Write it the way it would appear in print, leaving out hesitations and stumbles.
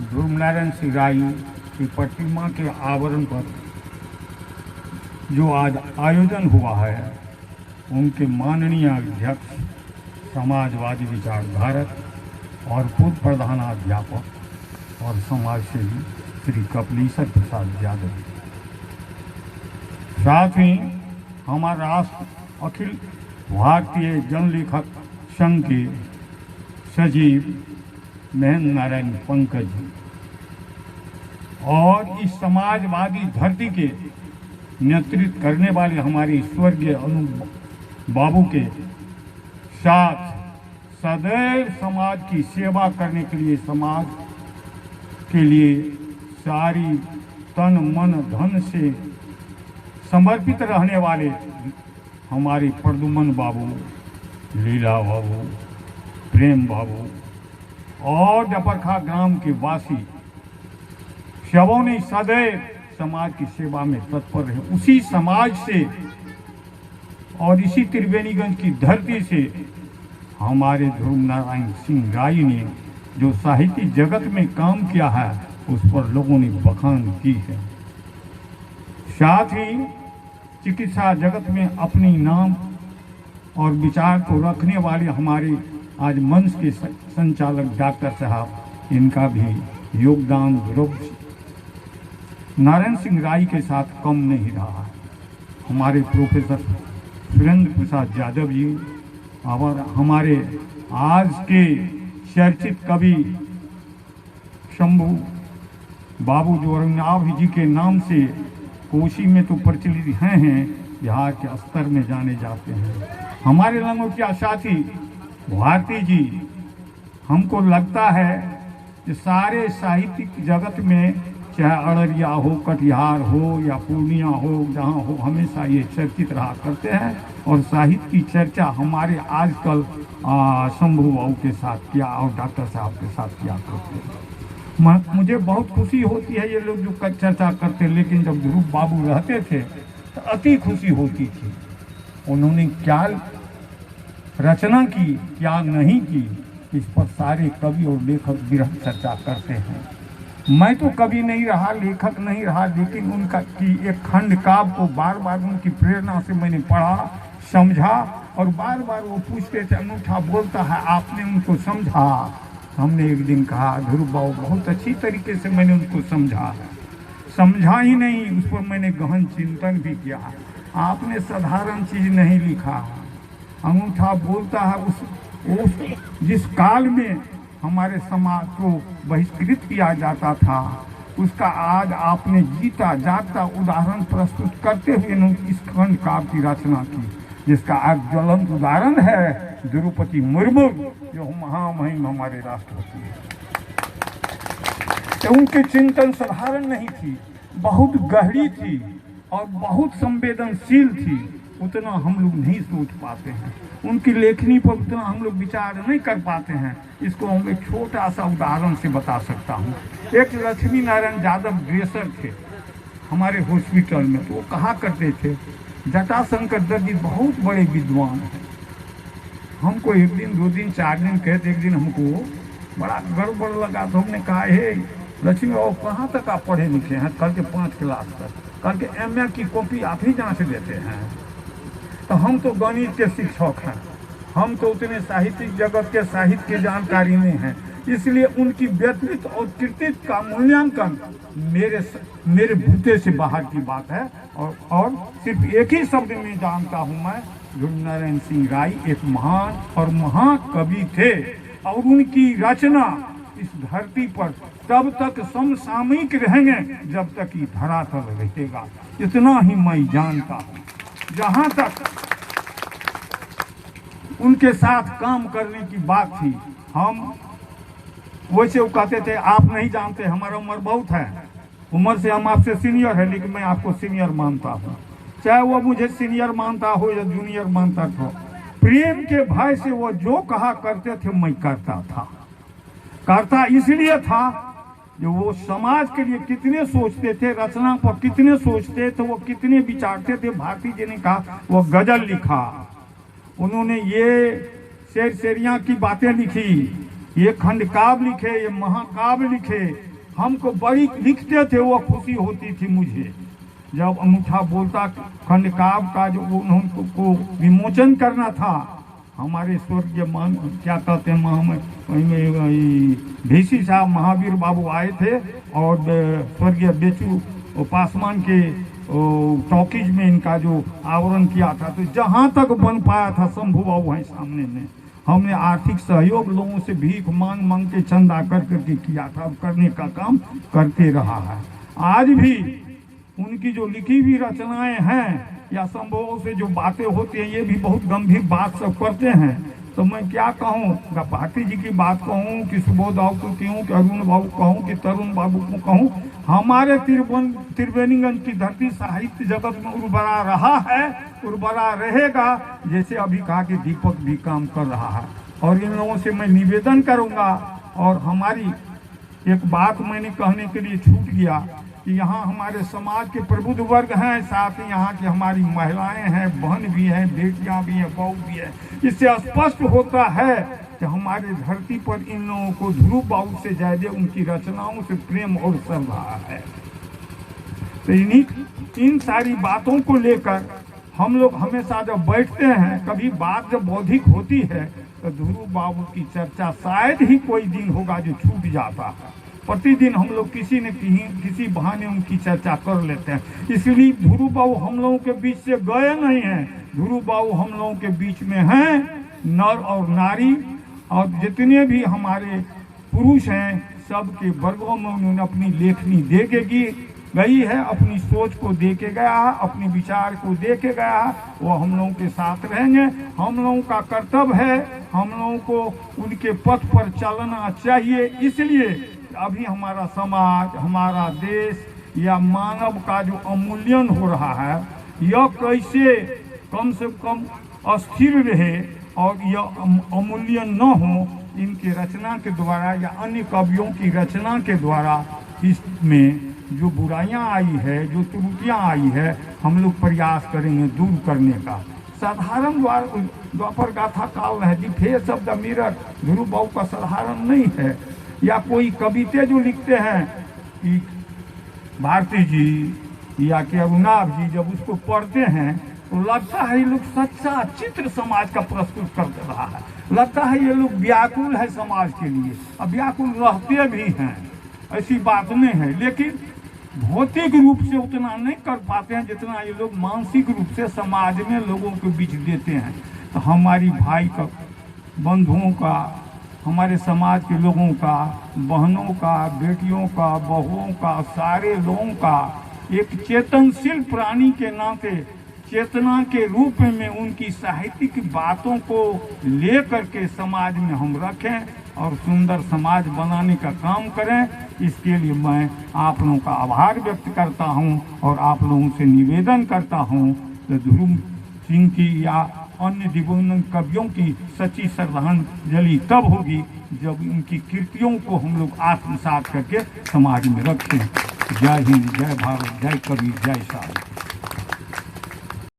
ध्रुव नारायण सिंह राय की प्रतिमा के आवरण पर जो आज आयोजन हुआ है, उनके माननीय अध्यक्ष समाजवादी विचारधारक और पूर्व प्रधानाध्यापक और समाजसेवी श्री कपिलेश्वर प्रसाद यादव, साथ ही हमारा राष्ट्र अखिल भारतीय जन लेखक संघ के सचिव महेंद्र नारायण पंकज जी और इस समाजवादी धरती के नेतृत्व करने वाले हमारे स्वर्गीय अनु बाबू के साथ सदैव समाज की सेवा करने के लिए, समाज के लिए सारी तन मन धन से समर्पित रहने वाले हमारे प्रदुमन बाबू, लीला बाबू, प्रेम बाबू और जफरखा ग्राम के वासी सबों ने सदैव समाज की सेवा में तत्पर रहे। उसी समाज से और इसी त्रिवेणीगंज की धरती से हमारे ध्रुव नारायण सिंह राय ने जो साहित्य जगत में काम किया है, उस पर लोगों ने बखान की है। साथ ही चिकित्सा जगत में अपनी नाम और विचार को रखने वाले हमारे आज मंच के संचालक डॉक्टर साहब, इनका भी योगदान ध्रुव नारायण सिंह राय के साथ कम नहीं रहा। हमारे प्रोफेसर सुरेंद्र प्रसाद यादव जी और हमारे आज के चर्चित कवि शंभू बाबू, जो रंगनाभ जी के नाम से कोशी में तो प्रचलित हैं, बिहार के स्तर में जाने जाते हैं। हमारे लंगोटिया साथी भारती जी, हमको लगता है कि सारे साहित्यिक जगत में, चाहे अररिया हो, कटिहार हो या पूर्णिया हो, जहाँ हो, हमेशा ये चर्चित रहा करते हैं। और साहित्य की चर्चा हमारे आजकल शंभू बाबू के साथ किया और डॉक्टर साहब के साथ किया करते हैं। मुझे बहुत खुशी होती है ये लोग जो चर्चा करते, लेकिन जब ध्रुव बाबू रहते थे तो अति खुशी होती थी। उन्होंने क्या रचना की, क्या नहीं की, इस पर सारे कवि और लेखक विरह चर्चा करते हैं। मैं तो कवि नहीं रहा, लेखक नहीं रहा, लेकिन उनका की एक खंड काव्य को बार बार उनकी प्रेरणा से मैंने पढ़ा, समझा और बार बार वो पूछते थे, अनूठा बोलता है, आपने उनको समझा? हमने एक दिन कहा, ध्रुव बाबू बहुत अच्छी तरीके से मैंने उनको समझा ही नहीं, उस पर मैंने गहन चिंतन भी किया। आपने साधारण चीज नहीं लिखा। अनूठा बोलता है उस जिस काल में हमारे समाज को बहिष्कृत किया जाता था, उसका आज आपने जीता जागता उदाहरण प्रस्तुत करते हुए इस खंड काव्य की रचना की, जिसका आज ज्वलंत उदाहरण है द्रौपदी मुर्मू, जो महामहिम हमारे राष्ट्रपति हैं। तो उनके चिंतन साधारण नहीं थी, बहुत गहरी थी और बहुत संवेदनशील थी। उतना हम लोग नहीं सोच पाते हैं, उनकी लेखनी पर उतना हम लोग विचार नहीं कर पाते हैं। इसको हम एक छोटा सा उदाहरण से बता सकता हूँ। एक लक्ष्मी नारायण यादव ड्रेसर थे हमारे हॉस्पिटल में, तो वो कहा करते थे, जटाशंकर दर्जी बहुत बड़े विद्वान हैं। हमको एक दिन, 2 दिन, 4 दिन कहते, एक दिन हमको बड़ा गड़बड़ लगा, तो हमने कहा, हे लक्ष्मी बाबू कहाँ तक आप पढ़े लिखे हैं? कल के 5 क्लास तक। कल के MA की कॉपी आप ही जांच लेते हैं? तो हम तो गणित के शिक्षक हैं, हम तो उतने साहित्यिक जगत के साहित्य की जानकारी नहीं है, इसलिए उनकी व्यक्तित्व और कृतित्व का मूल्यांकन मेरे भूते से बाहर की बात है। और सिर्फ एक ही शब्द में जानता हूँ मैं, ध्रुव नारायण सिंह राय एक महान और महाकवि थे और उनकी रचना इस धरती पर तब तक समसामयिक रहेंगे जब तक ये धरातल रहेगा, इतना ही मैं जानता हूँ। जहाँ तक उनके साथ काम करने की बात थी, हम वैसे वो कहते थे, आप नहीं जानते, हमारा उम्र बहुत है, उम्र से हम आपसे सीनियर है, लेकिन मैं आपको सीनियर मानता हूँ। चाहे वो मुझे सीनियर मानता हो या जूनियर मानता था, प्रेम के भय से वो जो कहा करते थे मैं करता इसलिए था जो वो समाज के लिए कितने सोचते थे, रचना पर कितने सोचते थे, वो कितने विचारते थे। भारती जी ने कहा, वो गजल लिखा, उन्होंने ये शेर शेरियाँ की बातें लिखी, ये खंड काव्य लिखे, ये महाकाव्य लिखे, हमको बड़ी लिखते थे, वो खुशी होती थी मुझे जब अंगूठा बोलता खंडकाव्य का जो उनको विमोचन करना था। हमारे स्वर्गीय मान क्या कहते हैं भेसी साहब महावीर बाबू आए थे और स्वर्गीय बेचू पासवान के टॉकीज में इनका जो आवरण किया था, तो जहाँ तक बन पाया था शंभू बाबू हैं सामने में, हमने आर्थिक सहयोग लोगों से भीख मांग मांग के चंदा कर करके किया था और करने का काम करते रहा है। आज भी उनकी जो लिखी हुई रचनाएं हैं या संभवों से जो बातें होती हैं, ये भी बहुत गंभीर बात सब करते हैं। तो मैं क्या कहूँ, भारती जी की बात कहूँ कि सुबोध बाबू को कहूँ कि अरुण बाबू कहूँ कि तरुण बाबू को कहूँ, हमारे त्रिवेणीगंज की धरती साहित्य जगत में उर्वरा रहा है, उर्वरा रहेगा, जैसे अभी कहा कि दीपक भी काम कर रहा है। और इन लोगों से मैं निवेदन करूँगा, और हमारी एक बात मैंने कहने के लिए छूट गया कि यहाँ हमारे समाज के प्रबुद्ध वर्ग हैं, साथ ही यहाँ की हमारी महिलाएं हैं, बहन भी हैं, बेटियां भी हैं, बहू भी हैं। इससे स्पष्ट होता है कि हमारे धरती पर इन लोगों को ध्रुव बाबू से ज्यादा उनकी रचनाओं से प्रेम और श्रद्धा है। तो इन सारी बातों को लेकर हम लोग हमेशा जब बैठते हैं, कभी बात जब बौद्धिक होती है, तो ध्रुव बाबू की चर्चा शायद ही कोई दिन होगा जो छूट जाता है। प्रतिदिन हम लोग किसी न किसी बहाने उनकी चर्चा कर लेते हैं। इसलिए ध्रुव बाबू हम लोगों के बीच से गए नहीं हैं, ध्रुव बाबू हम लोगों के बीच में हैं। नर और नारी और जितने भी हमारे पुरुष हैं, सबके वर्गों में उन्होंने अपनी लेखनी दे के गई है, अपनी सोच को दे के गया है, अपने विचार को दे के गया है। वो हम लोगों के साथ रहेंगे। हम लोगों का कर्तव्य है, हम लोगों को उनके पथ पर चलना चाहिए। इसलिए अभी हमारा समाज, हमारा देश या मानव का जो अवमूल्यन हो रहा है, यह कैसे कम से कम अस्थिर रहे और यह अवमूल्यन न हो, इनकी रचना के द्वारा या अन्य कवियों की रचना के द्वारा इसमें जो बुराइयां आई है, जो त्रुटियां आई है, हम लोग प्रयास करेंगे दूर करने का। साधारण द्वापर गाथा काल है, दी फेस ऑफ द मिरर ध्रुव बाबू का साधारण नहीं है। या कोई कविते जो लिखते हैं कि भारती जी या कि अरुणाभ जी, जब उसको पढ़ते हैं तो लगता है ये लोग सच्चा चित्र समाज का प्रस्तुत कर रहा है, लगता है ये लोग व्याकुल है समाज के लिए। अब व्याकुल रहते भी हैं, ऐसी बात नहीं है, लेकिन भौतिक रूप से उतना नहीं कर पाते हैं जितना ये लोग मानसिक रूप से समाज में लोगों के बीच देते हैं। तो हमारी भाई का, बंधुओं का, हमारे समाज के लोगों का, बहनों का, बेटियों का, बहुओं का, सारे लोगों का एक चेतनशील प्राणी के नाते चेतना के रूप में उनकी साहित्यिक बातों को ले करके समाज में हम रखें और सुंदर समाज बनाने का काम करें। इसके लिए मैं आप लोगों का आभार व्यक्त करता हूं और आप लोगों से निवेदन करता हूं कि ध्रुव सिंह की या अन्य दिवंगत कवियों की सच्ची श्रद्धांजलि तब होगी जब उनकी कृतियों को हम लोग आत्मसात करके समाज में रखें। जय हिंद, जय भारत, जय कबीर, जय साहिब।